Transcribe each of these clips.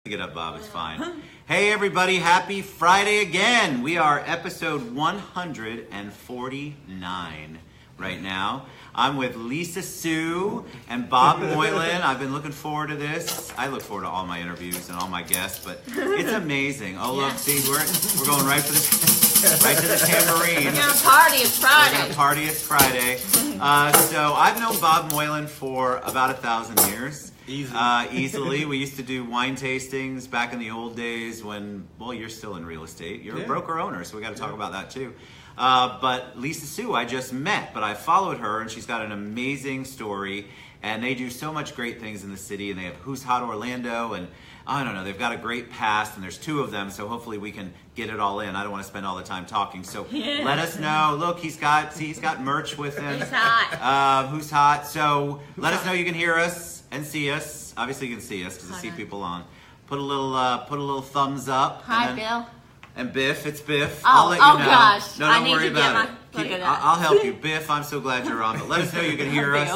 Get up, Bob. It's fine. Hey, everybody. Happy Friday again. We are episode 149 right now. I'm with Lisa Sue and Bob Moylan. I've been looking forward to this. I look forward to all my interviews and all my guests, but it's amazing. Oh, look, see, we're going right to the tambourine. We're going to party. It's Friday. We're going to party. It's Friday. So I've known Bob Moylan for about 1,000 years. Easily. We used to do wine tastings back in the old days when, well, you're still in real estate. You're a broker owner, so we got to talk about that too. But Lisa Sue, I just met, but I followed her, and she's got an amazing story, and they do so much great things in the city, and they have Who's Hot Orlando, and I don't know, they've got a great past, and there's 2 of them, so hopefully we can get it all in. I don't want to spend all the time talking, so let us know. Look, he's got merch with him. Who's hot? Who's hot? So let us know you can hear us and see us. Obviously, you can see us because I see people on. Put a little thumbs up. Hi, Bill. And Biff, it's Biff. Oh, I'll let you know. Gosh. No, don't worry about it. I'll help you. Biff, I'm so glad you're on. But let us know you can hear us.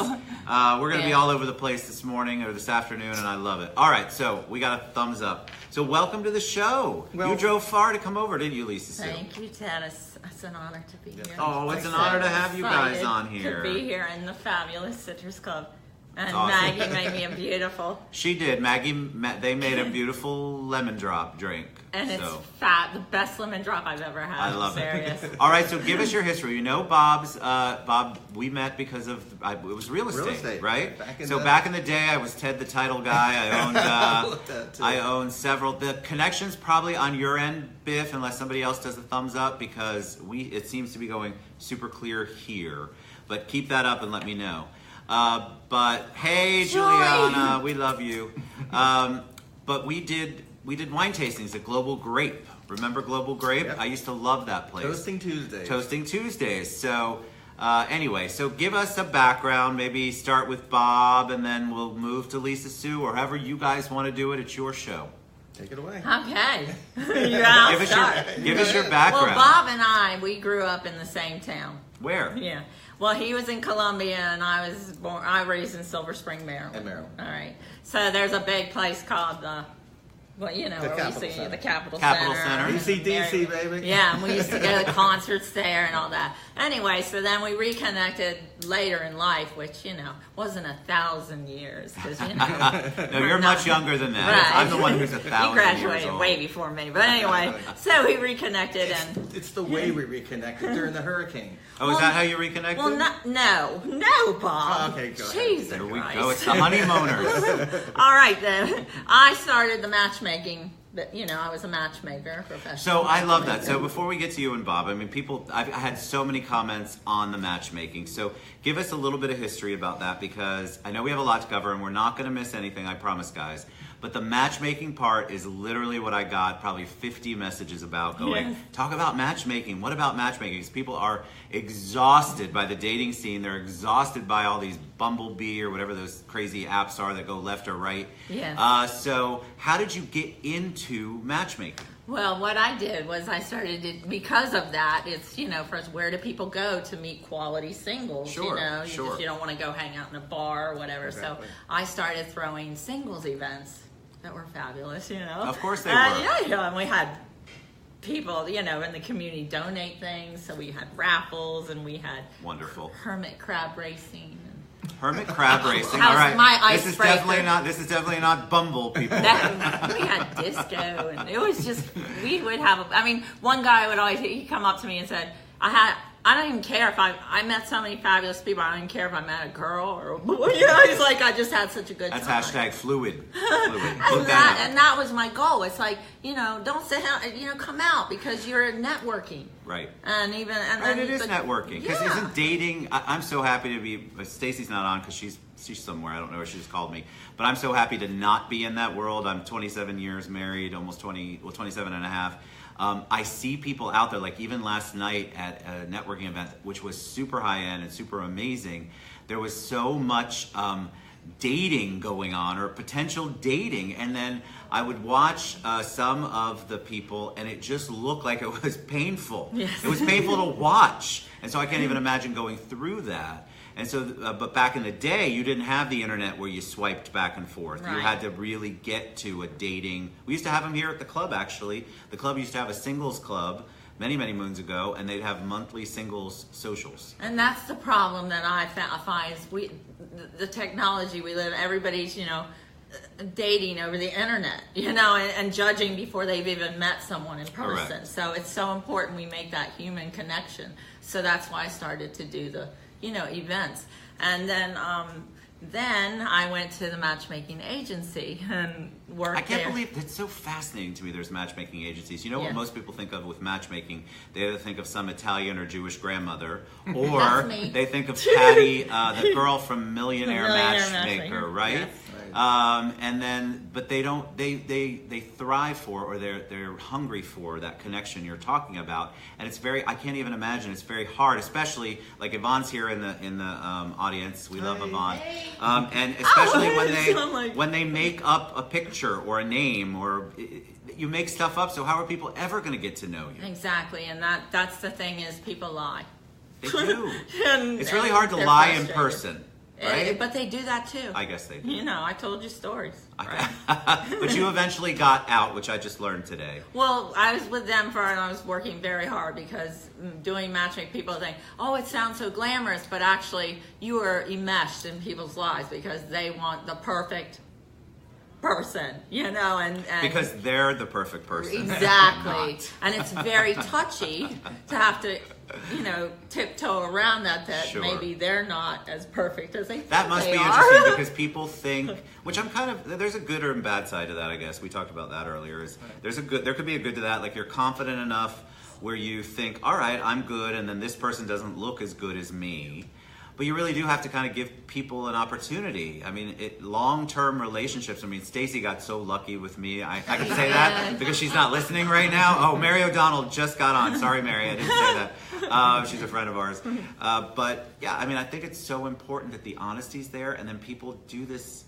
We're going to be all over the place this morning or this afternoon, and I love it. All right, so we got a thumbs up. So welcome to the show. Well, you drove far to come over, didn't you, Lisa Sue? Thank you, Ted. It's an honor to be here. Oh, it's an honor to have you guys on here. To be here in the fabulous Citrus Club. And awesome. Maggie made me a beautiful. She did. They made a beautiful lemon drop drink. And it's the best lemon drop I've ever had. I love it. All right, so give us your history. You know Bob, we met because of, it was real estate, right? Back in the day, I was Ted the Title Guy. I owned several. The connection's probably on your end, Biff, unless somebody else does a thumbs up, because it seems to be going super clear here. But keep that up and let me know. But hey, Juliana, we love you. But we did wine tastings at Global Grape. Remember Global Grape? Yep. I used to love that place. Toasting Tuesdays. So anyway, so give us a background. Maybe start with Bob, and then we'll move to Lisa Sue, or however you guys want to do it. It's your show. Take it away. Okay. Give us your background. Well, Bob and we grew up in the same town. Where? Yeah. Well, he was in Columbia, and I raised in Silver Spring, Maryland. All right. So there's a big place called the Capitol Center. DC, baby. Yeah, and we used to go to concerts there and all that. Anyway, so then we reconnected later in life, which, wasn't 1,000 years. Cause, no, you're much younger than that. Right. I'm the one who's 1,000 years old. You graduated way before me. But anyway, so we reconnected. It's the way we reconnected during the hurricane. Oh, is that how you reconnected? Well, no, Bob. Oh, okay, go ahead. Jesus there we Christ. go. It's the honeymooners. All right, then. I started the matchmaking. But, I was a matchmaker, professional. So I love that. So before we get to you and Bob, I mean, I had so many comments on the matchmaking. So give us a little bit of history about that, because I know we have a lot to cover and we're not going to miss anything, I promise, guys. But the matchmaking part is literally what I got probably 50 messages about going, talk about matchmaking. What about matchmaking? Because people are exhausted by the dating scene. They're exhausted by all these Bumblebee or whatever those crazy apps are that go left or right. Yes. So how did you get into matchmaking? Well, what I did was I started it because of that. It's, first, where do people go to meet quality singles? Sure. You don't want to go hang out in a bar or whatever. Exactly. So I started throwing singles events that were fabulous, Of course they were. Yeah, and we had people, in the community donate things. So we had raffles, and we had wonderful hermit crab racing. Hermit crab racing. All right. This is definitely not Bumble, people. We had disco, and it was just, we would have one guy would always, he'd come up to me and said, I don't even care if I met so many fabulous people. I don't even care if I met a girl or a boy. He's like, I just had such a good time. That's hashtag fluid. and that was my goal. It's like, don't sit down, come out, because you're networking. Right. And it is networking. Because isn't dating, I'm so happy to be, Stacy's not on because she's somewhere. I don't know where she just called me. But I'm so happy to not be in that world. I'm 27 years married, almost 27 and a half. I see people out there, like even last night at a networking event, which was super high end and super amazing. There was so much dating going on, or potential dating, and then I would watch some of the people, and it just looked like it was painful. Yes. It was painful to watch, and so I can't even imagine going through that. And so, but back in the day, you didn't have the internet where you swiped back and forth. Right. You had to really get to a dating. We used to have them here at the club, actually. The club used to have a singles club many, many moons ago, and they'd have monthly singles socials. And that's the problem that I find is the technology we live, everybody's, dating over the internet, and judging before they've even met someone in person. Correct. So it's so important we make that human connection. So that's why I started to do the, events. And then I went to the matchmaking agency and worked I can't there. believe it's so fascinating to me. There's matchmaking agencies. You know what Yeah. most people think of with matchmaking? They either think of some Italian or Jewish grandmother, or That's me. they think of Patty, the girl from Millionaire Millionaire Matchmaker, Matchmaker, right? yes. And then, but they don't. They thrive for, or they're hungry for that connection you're talking about. And it's very. I can't even imagine. It's very hard, especially like Yvonne's here in the audience. We love Yvonne. And especially when they make up a picture or a name, or you make stuff up. So how are people ever going to get to know you? Exactly, and that's the thing is people lie. They do. And It's really hard to they're lie in frustrated. person, right? But they do that too. I guess they do. I told you stories. Right? But you eventually got out, which I just learned today. Well, I was with them and I was working very hard because doing matchmaking, people think, oh, it sounds so glamorous, but actually you are enmeshed in people's lives because they want the perfect person, and Because they're the perfect person. exactly. And it's very touchy to have to, tiptoe around that Sure. maybe they're not as perfect as they think That must they be are. interesting because people think, which I'm kind of, there's a good and bad side to that, I guess. We talked about that earlier. There could be a good to that. Like you're confident enough where you think, all right, I'm good, and then this person doesn't look as good as me. But you really do have to kind of give people an opportunity. I mean, long-term relationships. I mean, Stacy got so lucky with me. I can say that because she's not listening right now. Oh, Mary O'Donnell just got on. Sorry, Mary, I didn't say that. She's a friend of ours. But yeah, I mean, I think it's so important that the honesty's there, and then people do this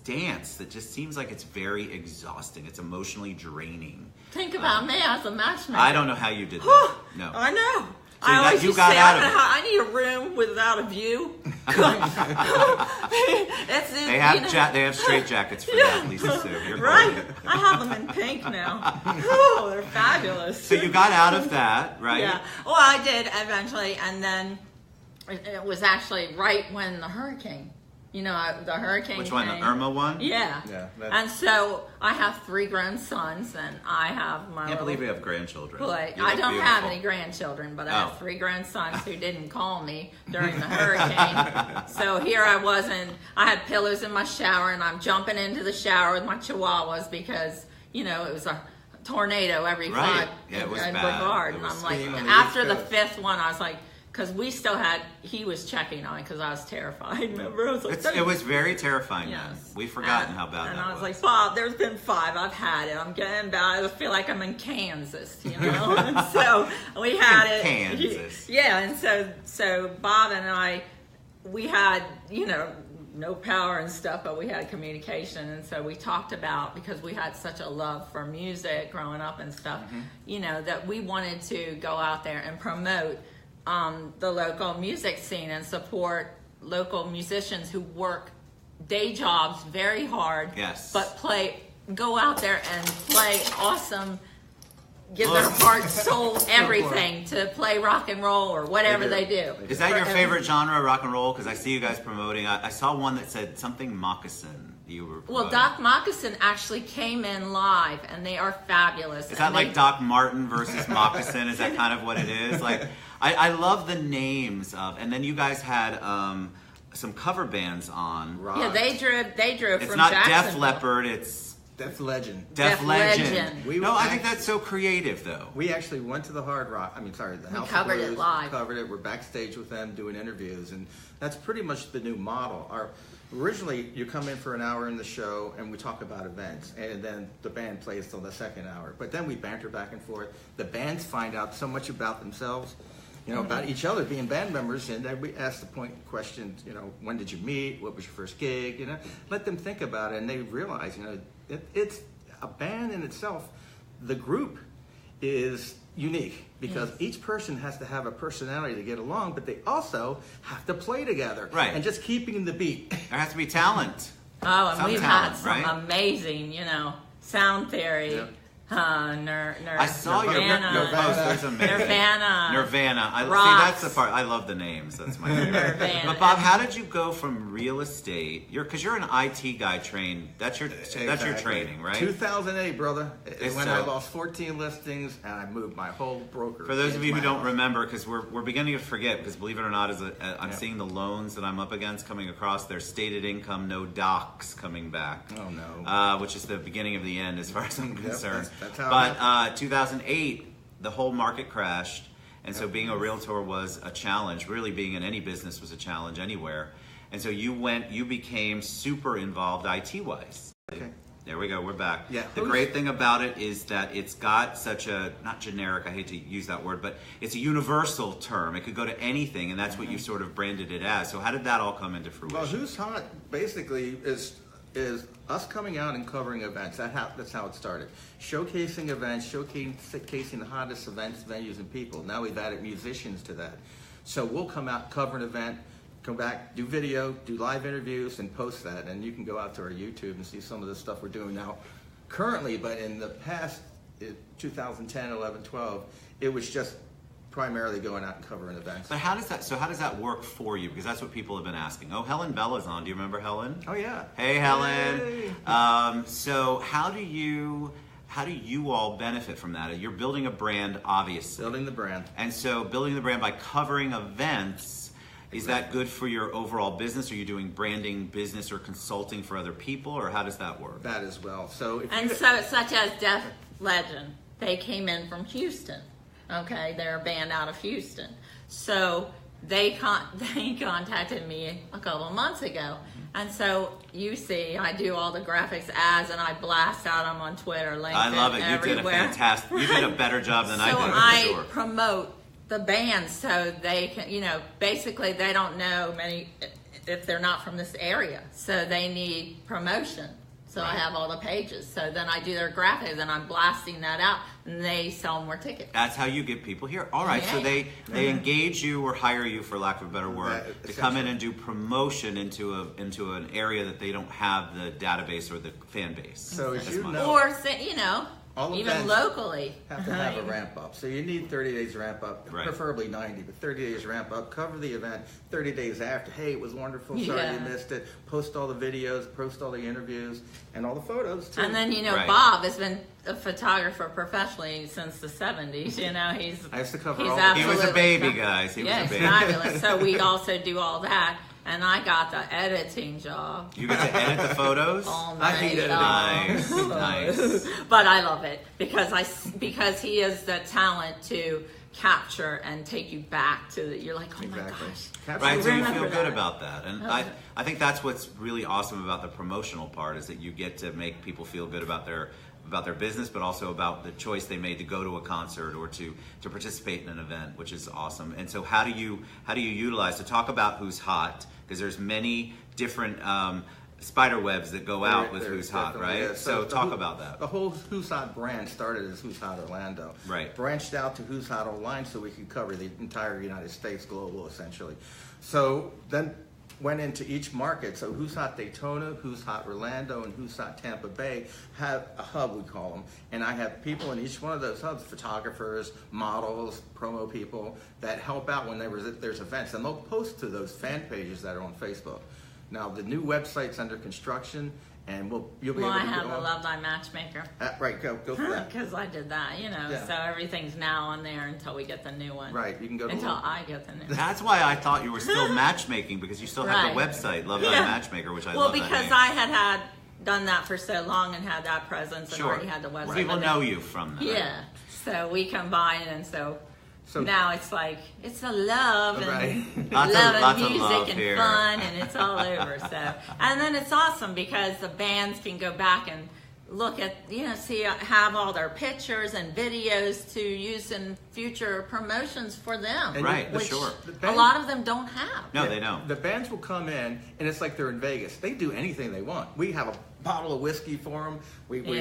dance that just seems like it's very exhausting. It's emotionally draining. Think about me as a matchmaker. I don't know how you did that. No. I know. So I always you used to got say, out of it. I need a room without a view. They have straight jackets for that, Lisa Sue. You're Right? right. I have them in pink now. Oh, they're fabulous. So you got out of that, right? Yeah. Well, I did eventually, and then it was actually right when the hurricane. The hurricane. Which one? came. The Irma one? Yeah. And so I have 3 grandsons, and I have my. I can't believe we have grandchildren. Boy, You I look don't beautiful. have any grandchildren, but I have Oh. 3 grandsons who didn't call me during the hurricane. So here I was, and I had pillows in my shower, and I'm jumping into the shower with my chihuahuas because, it was a tornado every Right. 5 Yeah, it was in bad. Brevard. It And was I'm like, steam on the after East the Coast. 5th one, I was like, because he was checking on me because I was terrified. Remember? I was like, It was very terrifying then. Yes. We've forgotten how bad and that I was was. like, Bob, there's been 5. I've had it. I'm getting bad. I feel like I'm in Kansas, And so we had it. Kansas. Yeah, and so Bob and I, we had, no power and stuff, but we had communication. And so we talked about, because we had such a love for music growing up and stuff, that we wanted to go out there and promote the local music scene and support local musicians who work day jobs very hard, Yes. but go out there and play awesome, give their heart, soul, everything to play rock and roll or whatever they do. Is that your favorite genre, rock and roll? Because I see you guys promoting. I saw one that said something moccasin. You were Well, promoting. Doc Moccasin actually came in live, and they are fabulous. Is that And like they- Doc Martin versus Moccasin? Is that kind of what it is? Like, I love the names of, and then you guys had some cover bands on. Rock. Yeah, they drove It's from not Def Jacksonville. Leppard, it's Def Legend. Def Def Legend. Legend. We No, were I think back- that's so creative, though. We actually went to the Hard Rock. The House covered of it Blues. live. Covered it. We're backstage with them doing interviews, and that's pretty much the new model. Originally, you come in for an hour in the show, and we talk about events, and then the band plays till the second hour. But then we banter back and forth. The bands find out so much about themselves, about each other being band members, and then we ask the point questions. When did you meet? What was your first gig? Let them think about it, and they realize, it's a band in itself. The group is unique because each person has to have a personality to get along, but they also have to play together. Right. And just keeping the beat. There has to be talent. Oh, and Some we've talent, had some right? amazing, sound theory. Yeah. I saw your Nirvana. post. There's amazing. Nirvana. See, Rocks. that's the part. I love the names. That's my favorite. Nirvana. But Bob, how did you go from real estate? Because you're an IT guy trained. That's your training, right? 2008, brother. It's When I lost 14 listings and I moved my whole broker. For those of you who into my don't house. remember, because we're beginning to forget, because believe it or not, I'm seeing the loans that I'm up against coming across. Their stated income, no docs coming back. Oh no. Which is the beginning of the end, as far as I'm concerned. That's how it But 2008, the whole market crashed, and so being a realtor was a challenge. Really, being in any business was a challenge anywhere. And so you became super involved IT-wise. Okay. There we go, we're back. Yeah. The great thing about it is that it's got such a, not generic, I hate to use that word, but it's a universal term. It could go to anything, and that's what you sort of branded it as. So how did that all come into fruition? Well, Who's Hot basically is us coming out and covering events. That's how it started. Showcasing events, showcasing the hottest events, venues, and people. Now we've added musicians to that. So we'll come out, cover an event, come back, do video, do live interviews, and post that. And you can go out to our YouTube and see some of the stuff we're doing now currently. But in the past, 2010, 11, 12, it was just primarily going out and covering events. But how does that work for you? Because that's what people have been asking. Oh, Helen Bella's on. Do you remember Helen? Oh yeah. Hey, Helen. Hey. So how do you all benefit from that? You're building a brand, obviously. Building the brand. And so building the brand by covering events, is that good for your overall business? Are you doing branding, business, or consulting for other people, or how does that work? That as well. So Such as Def Legend, they came in from Houston. Okay, they're a band out of Houston. So they contacted me a couple of months ago. And so you see, I do all the graphics ads and I blast out them on Twitter, LinkedIn, I love it. everywhere. You did a better job than I did, So for I sure. promote the band so they can, basically they don't know many if they're not from this area. So they need promotion. So I have all the pages. So then I do their graphics and I'm blasting that out and they sell more tickets. That's how you get people here. All right, so Yeah. they engage you or hire you, for lack of a better word, That- to come in and do promotion into an area that they don't have the database or the fan base. So as That's you my- know, Or, all even events locally. have to have a ramp up. So you need 30 days ramp up, Right. preferably 90, but 30 days ramp up. Cover the event 30 days after. Hey, it was wonderful. Sorry you Yeah. missed it. Post all the videos, post all the interviews, and all the photos too. And then, Right. Bob has been a photographer professionally since the 70s. He's I used to cover he's all the- He was a absolutely baby, fa- guys. He yeah, was a he's baby. fabulous. So we also do all that. And I got the editing job. You get to edit the photos? All I night hate editing. long. Nice. But I love it because he has the talent to capture and take you back to you're like, oh my Exactly. gosh. Capture Right, the so you remember feel good that. about that. And I think that's what's really awesome about the promotional part, is that you get to make people feel good about their business, but also about the choice they made to go to a concert or to participate in an event, which is awesome. And so how do you utilize, to talk about Who's Hot, because there's many different spider webs that go out with There Who's Hot, definitely right? is. So the talk whole- about that. The whole Who's Hot brand started as Who's Hot Orlando. Right. Branched out to Who's Hot Online so we could cover the entire United States, global essentially. So then went into each market. So Who's Hot Daytona, Who's Hot Orlando, and Who's Hot Tampa Bay have a hub, we call them. And I have people in each one of those hubs, photographers, models, promo people, that help out when there's events. And they'll post to those fan pages that are on Facebook. Now, the new website's under construction, and you'll be Well, able I to have go the on. Love Thy Matchmaker. Right, go for that. Because I did that, Yeah. So everything's now on there until we get the new one. Right, you can go to Until I get the new one. That's why I thought you were still matchmaking, because you still have the Right. website, Love Thy Yeah. Matchmaker, which I Well, love that because name. I had done that for so long and had that presence and Sure. already had the website. People but know then- you from that. Yeah. So we combine, and so So- now it's like it's a love and Right. Lots of- love lots and of music love and here. fun, and it's all over. So and then it's awesome because the bands can go back and look at, have all their pictures and videos to use in future promotions for them. Right, which sure. A lot of them don't have. No, they don't. The bands will come in, and it's like they're in Vegas. They do anything they want. We have a bottle of whiskey for them. We go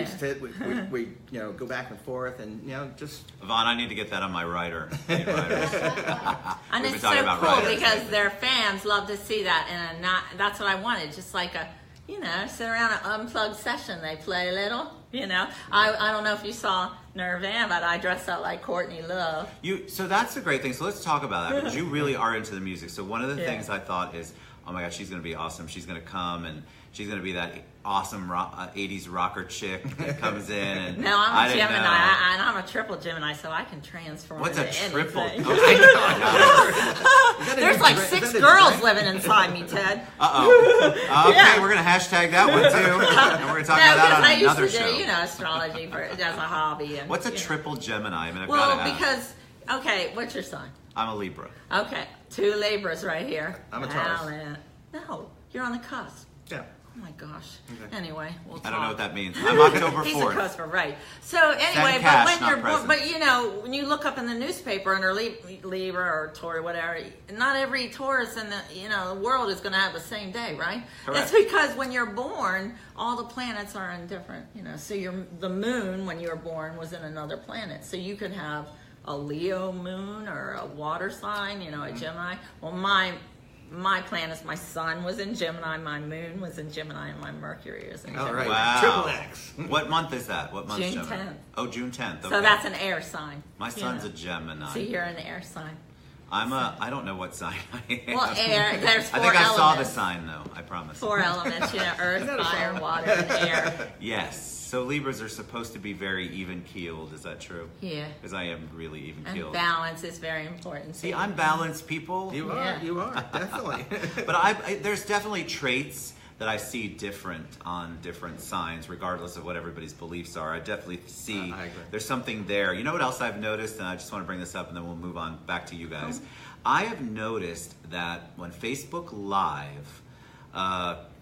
back and forth, and just. Vaughn, I need to get that on my rider. And We've it's been talking so about cool riders because lately. their fans love to see that, and that's what I wanted. Just like sit around an unplugged session. They play a little. I don't know if you saw Nirvana, but I dressed up like Courtney Love. So that's the great thing. So let's talk about that because you really are into the music. So one of the things I thought is, oh my God, she's going to be awesome. She's going to come and she's going to be that awesome 80s rocker chick that comes in. And No, I'm a Gemini, and I'm a triple Gemini, so I can transform. What's a into triple? anything. Oh, There's like 6 girls living inside me, Ted. Okay, Yeah. we're going to hashtag that one too. And we're going to talk about that on I another used to show. do, astrology as a hobby. And, What's a triple Gemini? I mean, I've Well, got to ask. because, what's your sign? I'm a Libra. Okay, 2 Libras right here. I'm a Taurus. Alan. No, you're on the cusp. Yeah. Oh my gosh. Okay. Anyway, we'll talk. I don't know what that means. I'm October 4th. He's a cusper, right? So anyway, cash, but when not you're born, presents. but when you look up in the newspaper under Libra or Taurus, whatever, not every Taurus in the world is going to have the same day, right? Correct. It's because when you're born, all the planets are in different. So the moon when you were born was in another planet, so you could have a Leo moon or a water sign, a Gemini. Well, my planets, my sun was in Gemini, my moon was in Gemini, and my Mercury is in Gemini. All right. Wow. Triple X. What month is that? What month? June Gemini? 10th. Oh, June 10th. Okay. So that's an air sign. My son's a Gemini. So you're an air sign. I don't know what sign I am. Well, air, there's 4 I think I elements. saw the sign though, I promise. 4 elements, earth, fire, water, and air. Yes. So Libras are supposed to be very even keeled. Is that true? Yeah. Because I am really even And keeled. balance is very important. See, I'm balanced, people. You Yeah. are, definitely. But there's definitely traits that I see different on different signs, regardless of what everybody's beliefs are. I definitely see I agree. there's something there. You know what else I've noticed? And I just want to bring this up and then we'll move on back to you guys. I have noticed that when Facebook Live,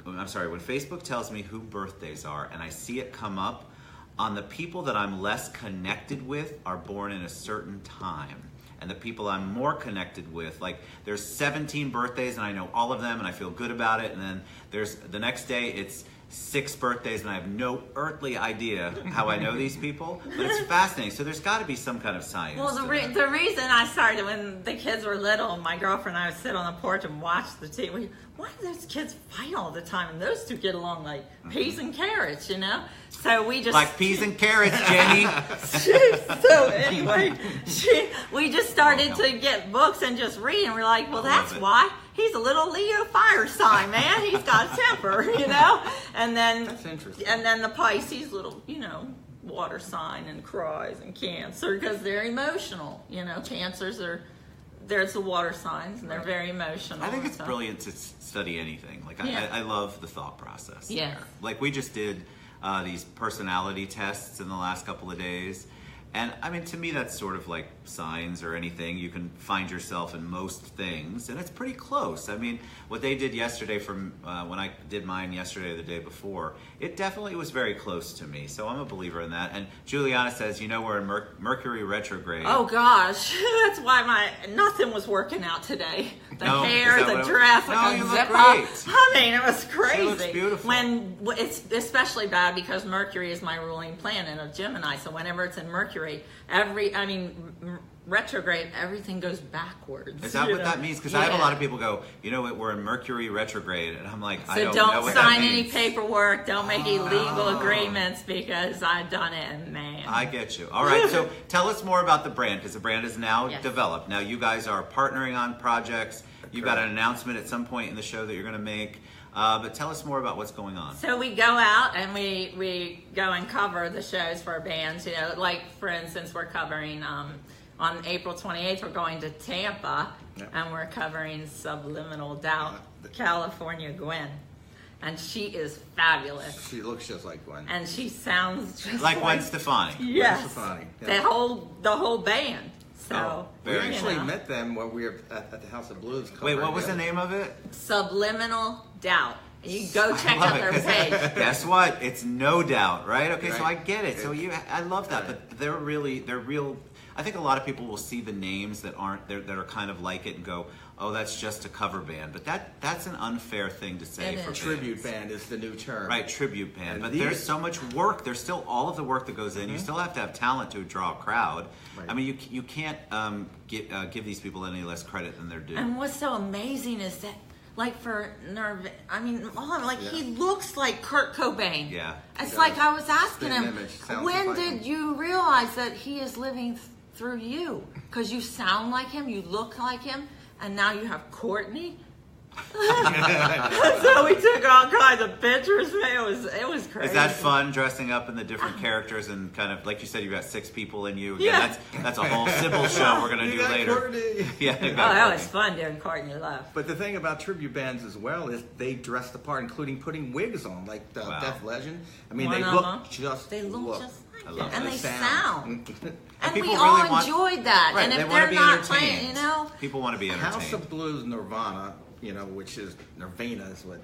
when Facebook tells me who birthdays are and I see it come up, on the people that I'm less connected with are born in a certain time. And the people I'm more connected with, like there's 17 birthdays and I know all of them and I feel good about it. And then there's the next day it's 6 birthdays and I have no earthly idea how I know these people. But it's fascinating. So there's got to be some kind of science. Well, to that. the reason I started when the kids were little, my girlfriend and I would sit on the porch and watch the TV. Why do those kids fight all the time? And those 2 get along like peas and carrots, So we just Like peas and carrots, Jenny. So anyway, we just started to get books and just read, and we're like, well, I that's love it. why he's a little Leo fire sign, man. He's got a temper, And then That's interesting. And then the Pisces, little, water sign and cries and Cancer because they're emotional. Cancers are. There's the water signs, and they're very emotional. I think it's so. brilliant to study anything. Like Yeah. I love the thought process. Yes. there. Like we just did these personality tests in the last couple of days. And I mean, to me, that's sort of like signs or anything. You can find yourself in most things, and it's pretty close. I mean, what they did yesterday from when I did mine yesterday or the day before, it definitely was very close to me. So I'm a believer in that. And Juliana says, we're in Mercury retrograde. Oh gosh, that's why nothing was working out today. The No, hair, is that the what it- dress, No, like you a look zip great. up. I mean, it was crazy. She looks beautiful. When it's especially bad because Mercury is my ruling planet of Gemini. So whenever it's in Mercury, retrograde, everything goes backwards. Is that what that means? Because I have a Yeah. lot of people go, we're in Mercury retrograde, and I'm like, I So don't know don't what sign that any means. paperwork. Don't make illegal agreements because I've done it, and man. I get you. All right, so tell us more about the brand, because the brand is now Yes. developed. Now you guys are partnering on projects. You've got an announcement at some point in the show that you're going to make. But tell us more about what's going on. So we go out and we go and cover the shows for our bands. Like for instance, we're covering on April 28th. We're going to Tampa, and we're covering Subliminal Doubt, California Gwen, and she is fabulous. She looks just like Gwen. And she sounds just Like Gwen Stefani. Yes, Gwen Stefani, yeah. the whole band. So Oh, We very actually cool. met them when we were at the House of Blues. Wait, what covering was the them. name of it? Subliminal Doubt. You go check love out their it, 'cause page. Guess what? It's No Doubt, right? Okay, so I Right. get it. So I love that, Right. but they're real. I think a lot of people will see the names that are kind of like it and go, "Oh, that's just a cover band." But that's an unfair thing to say It for is. Tribute band is the new term. Right, tribute band. And But these- there's so much work. There's still all of the work that goes in. You still have to have talent to draw a crowd. Right. I mean, you can't give these people any less credit than they're due. And what's so amazing is that, like for he looks like Kurt Cobain. Yeah. It's He like does. I was asking Spitting him, image. Sounds when just like did him. you realize that he is living through you? Because you sound like him, you look like him, and now you have Courtney. So we took all kinds of pictures. It was crazy. Is that fun, dressing up in the different characters and kind of, like you said, you've got 6 people in you? Again, Yeah. That's a whole Sybil show we're going to You do got later. Courtney. Yeah, you Oh, got that Courtney. was fun doing Courtney Love. But the thing about tribute bands as well is they dress the part, including putting wigs on, like the Wow. Death Legend. I mean, One they of look them. just They look look. just I like love it, and that. they Sound. sound. And people we really all want- enjoyed that. Right, and they if want to they're be not entertained. playing, you know, People want to be entertained. House of Blues Nirvana, which is Nirvana is what.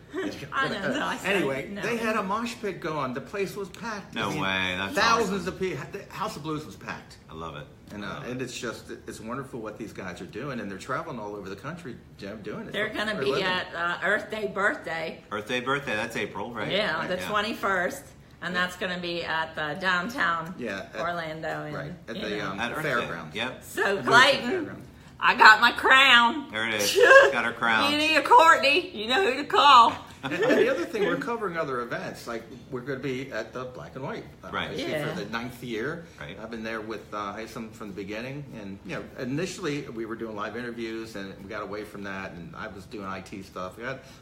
I know, no, I say Anyway, no. they had a mosh pit going. The place was packed. No way, that's thousands of people. The House of Blues was packed. I love it. And it's wonderful what these guys are doing, and they're traveling all over the country, Jim, doing it. they're going to for a be living. at Earth Day birthday. Birthday, that's April, right? Yeah, Right, the 21st. And that's going to be at the downtown Yeah, at- Orlando. And, right, at you the, know. At Earth Fairgrounds. Day. Yep. So, At Clayton, Fairgrounds. I got my crown. There it is. She's got her crown. You need a Courtney. You know who to call. And the other thing, we're covering other events. Like we're going to be at the Black and White, Right. obviously, Yeah. for the 9th year. Right. I've been there with Haysom from the beginning, and initially we were doing live interviews, and we got away from that, and I was doing IT stuff.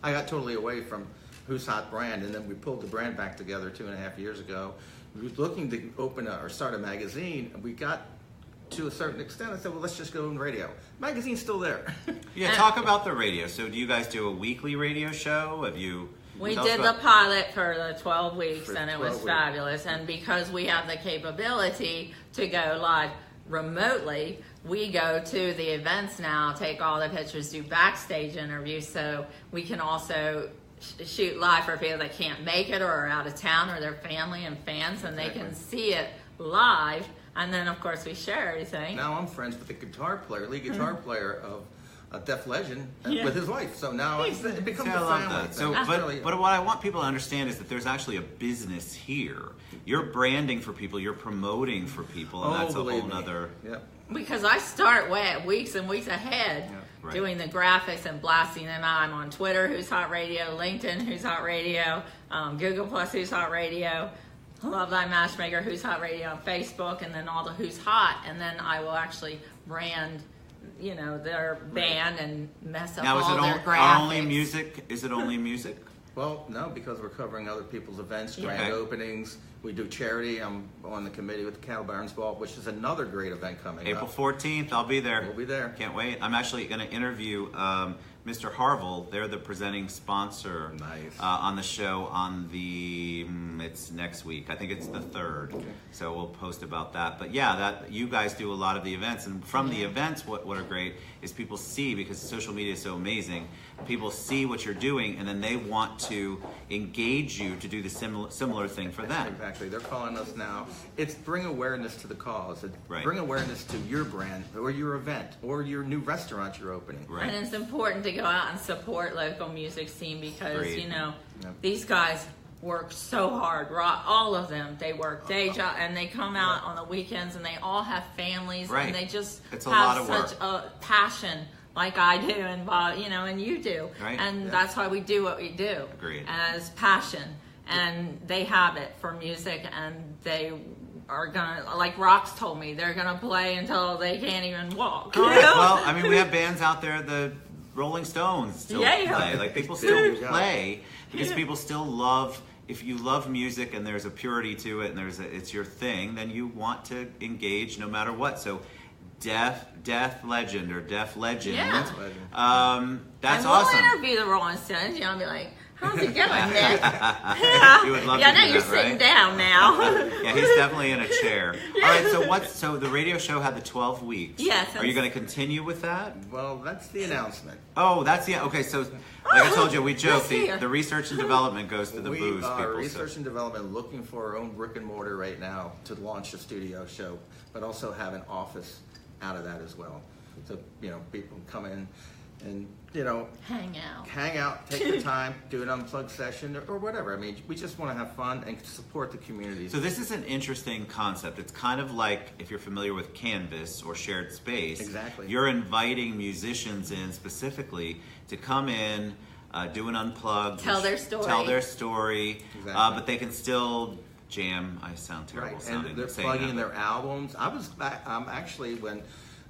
I got totally away from Who's Hot brand, and then we pulled the brand back together 2.5 years ago. We were looking to open or start a magazine, and we got to a certain extent. I said, well, let's just go on radio. Magazine's still there. Yeah, talk about the radio. So do you guys do a weekly radio show? Have you... We tell us did about- the pilot for the 12 weeks, For and it 12 was weeks. fabulous. And because we have the capability to go live remotely, we go to the events now, take all the pictures, do backstage interviews, so we can also shoot live for people that can't make it or are out of town or their family and fans, and they can Exactly. see it live. And then, of course, we share everything. Now I'm friends with the lead guitar player of Def Legend Yeah. with his wife. So now it becomes See, I a love family that. thing. So, It's really- but what I want people to understand is that there's actually a business here. You're branding for people. You're promoting for people, and that's a believe whole me. nother... Yep. Because I start weeks and weeks ahead Right. doing the graphics and blasting them out. I'm on Twitter, Who's Hot Radio, LinkedIn, Who's Hot Radio, Google Plus, Who's Hot Radio, Love Thy Matchmaker, Who's Hot Radio on Facebook, and then all the Who's Hot. And then I will actually brand, their band and mess up Now, is all it their all, graphics. only music? Is it only music? Well, no, because we're covering other people's events, Yeah. grand Okay. openings. We do charity. I'm on the committee with the Cattle Barons Ball, which is another great event coming April up. 14th, I'll be there. We'll be there. Can't wait. I'm actually going to interview Mr. Harville. They're the presenting sponsor Nice. on the show on it's next week. I think it's the 3rd. So we'll post about that. But yeah, that you guys do a lot of the events. And from the events, what are great is people see, because social media is so amazing, people see what you're doing, and then they want to engage you to do the similar thing for them. Exactly. They're calling us now. It's bring awareness to the cause. Right. Bring awareness to your brand or your event or your new restaurant you're opening. Right. And it's important to go out and support local music scene because, Agreed. Yep. these guys work so hard. All of them, they work day job, and they come out on the weekends, and they all have families, Right. and they just It's a have lot of work. such a passion, like I do, and Bob, and you do, Right. and Yeah. that's why we do what we do. Agreed. As passion, and they have it for music, and they are gonna, like Rox told me, they're gonna play until they can't even walk. you know? Well, I mean, we have bands out there, the Rolling Stones still Yeah. play. Like, people still Yeah. play because Yeah. people still love. If you love music and there's a purity to it and it's your thing, then you want to engage no matter what. So, Death Legend or Deaf Legend. Yeah. That's and we'll awesome. interview the Rolling Stones, and be like, How's it going, Nick? Yeah, You would love yeah, to I know do you're that, right? sitting down now. Yeah, he's definitely in a chair. All right, so the radio show had the 12 weeks. Yes. Are you going to continue with that? Well, that's the announcement. Oh, that's the okay. So, like I told you, we joke Let's hear. the research and development goes to the We booze are people. research and development looking for our own brick and mortar right now to launch a studio show, but also have an office out of that as well. So, people can come in and, Hang out. take the time, do an unplugged session or whatever. I mean, we just want to have fun and support the community. So this is an interesting concept. It's kind of like if you're familiar with Canvas or shared space. Exactly. You're inviting musicians in specifically to come in, do an unplugged, Tell their story. Exactly. But they can still jam. I sound terrible Right, sounding. and they're saying plugging that. their albums. I was actually when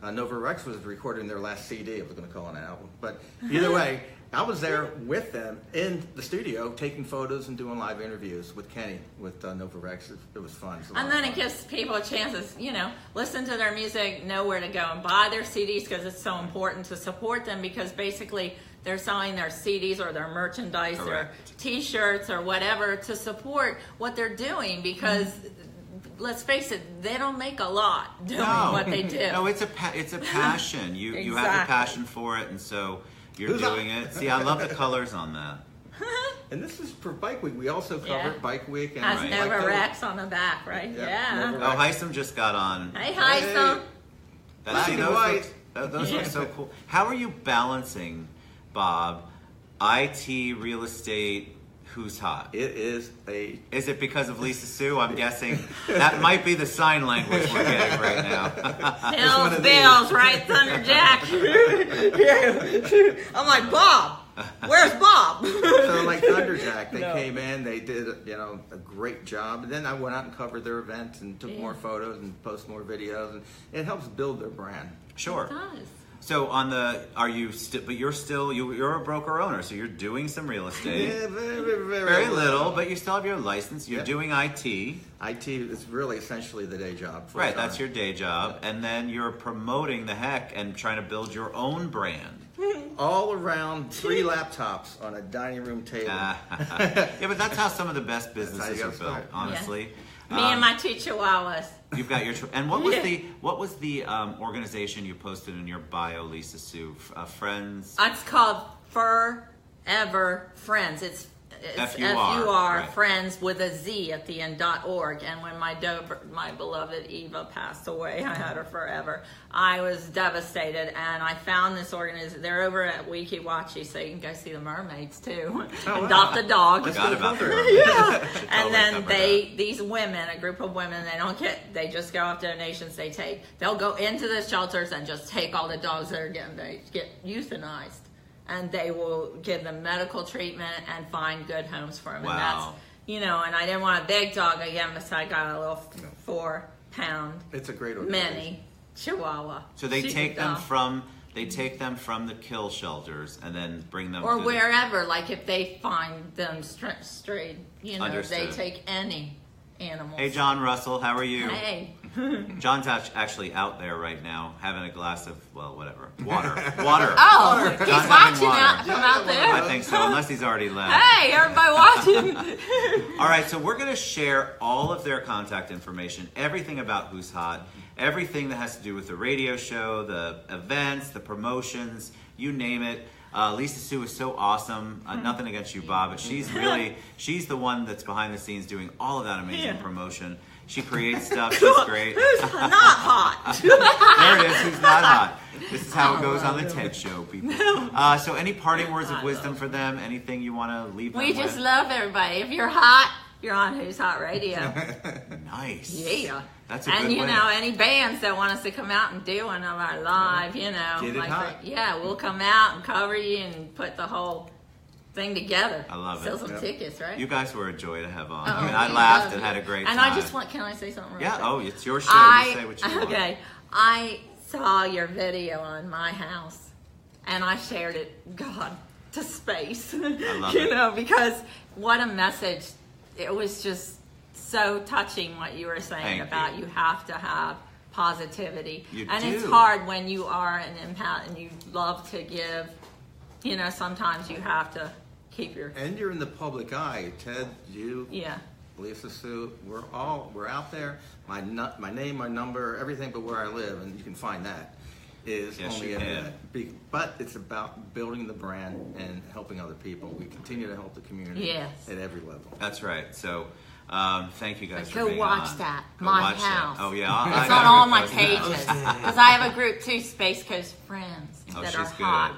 Nova Rex was recording their last CD. I was going to call it an album, but either way, I was there with them in the studio taking photos and doing live interviews with Kenny with Nova Rex. It was fun. It was a lot And of then fun. it gives people a chance to, listen to their music, know where to go and buy their CDs because it's so important to support them because basically they're selling their CDs or their merchandise or Correct. T-shirts or whatever to support what they're doing because let's face it, they don't make a lot doing what they do. No, it's a passion. You have the Exactly. passion for it, and so you're Who's up? doing it. See, I love the colors on that. And this is for Bike Week. We also covered Yeah. Bike Week and Has Right. Bike Nova Code. Rex on the back, right? Yeah, Yeah. Nova Oh, Heisem just got on. Hey, Heisem. That, see, Black and those white. those look so cool. How are you balancing, Bob, IT, real estate, who's hot? It is a Is it because of Lisa Sue? I'm guessing that might be the sign language we're getting right now. Bills, Bills, right, Thunderjack? I'm like, Bob, where's Bob? so like Thunderjack. They No. came in, they did a great job, and then I went out and covered their event and took more photos and post more videos, and it helps build their brand. Sure. It does. So on the, are you still? But you're still you're a broker owner, so you're doing some real estate. Yeah, very, Very little, but you still have your license. You're Yeah. doing IT. IT is really essentially the day job. Right, that's your day job. And then you're promoting the heck and trying to build your own brand. all around 3 laptops on a dining room table. Yeah, but that's how some of the best how businesses you are gotta built, start. honestly. Me and my two chihuahuas. You've got your and what was Yeah. the organization you posted in your bio, Lisa Sue? Friends. It's called Forever Friends. It's F-U-R, F-U-R, right. Friends with a Z at the end.org. And when my beloved Eva passed away, I had her forever. I was devastated, and I found this organization. They're over at Weeki Wachi, so you can go see the mermaids too. Oh, Adopt wow. a dog. Forgot about the mermaids. Yeah. Should And totally then cover these women, a group of women, they just go off donations they take. They'll go into the shelters and just take all the dogs that are they get euthanized. And they will give them medical treatment and find good homes for them. Wow. And that's, and I didn't want a big dog again, so I got a little 4-pound It's a great organization. mini Chihuahua. So they She's take a them dog. from the kill shelters and then bring them Or to wherever, like if they find them strayed, they Understood. take any animals. Hey, John Russell, how are you? Hey. John's actually out there right now having a glass of, well, whatever. Water. Oh, he's John's having watching water. out from out there. I think so, unless he's already left. Hey, everybody watching. All right, so we're going to share all of their contact information, everything about Who's Hot, everything that has to do with the radio show, the events, the promotions, you name it. Lisa Sue is so awesome. Nothing against you, Bob, but she's the one that's behind the scenes doing all of that amazing promotion. She creates stuff. She's great. Who's not hot? There it is. Who's not hot? This is how it goes on the TED Show, people. So any parting words of wisdom for them? Anything you want to leave them We with? just love everybody. If you're hot, you're on Who's Hot Radio. Nice. Yeah. That's a And good way. any bands that want us to come out and do one of our live, Get it hot. we'll come out and cover you and put the whole thing together. I love Sell it. some Yep. tickets, right? You guys were a joy to have on. Oh, I mean, I we laughed love and you. had a great And time. I just can I say something real Yeah, quick? oh, it's your show. You say what you want. Okay. I saw your video on my house and I shared it, God, to space. love it. Because what a message. It was just so touching what you were saying Thank about you. you have to have positivity. You and it's do. hard when you are an empath and you love to give. Sometimes you have to keep your. And you're in the public eye. Ted, you, Yeah. Lisa, Sue, we're out there. My name, my number, everything but where I live, and you can find that, is Yes, on the you can. internet. But it's about building the brand and helping other people. We continue to help the community Yes. at every level. That's right. So, thank you guys for Go being watch on. that. Go My watch house. That. Oh yeah, It's on all my pages because I have a group too, Space Coast Friends, Oh, that she's are good. hot.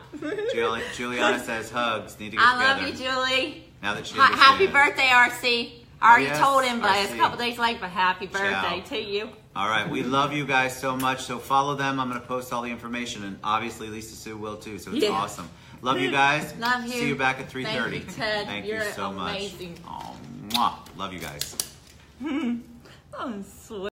Juliana says hugs. Need to get I together. love you, Julie. Now that she Happy understands. birthday, RC. I already yes, told him, but it's RC. a couple days late. But happy birthday Ciao. to you. All right, we love you guys so much. So follow them. I'm going to post all the information, and obviously Lisa Sue will too. So it's Yeah. awesome. Love you guys. Love you. See you back at 3:30. Thank you, Ted. Thank You're you so amazing. much. Oh, mwah. Love you guys. I'm sweet.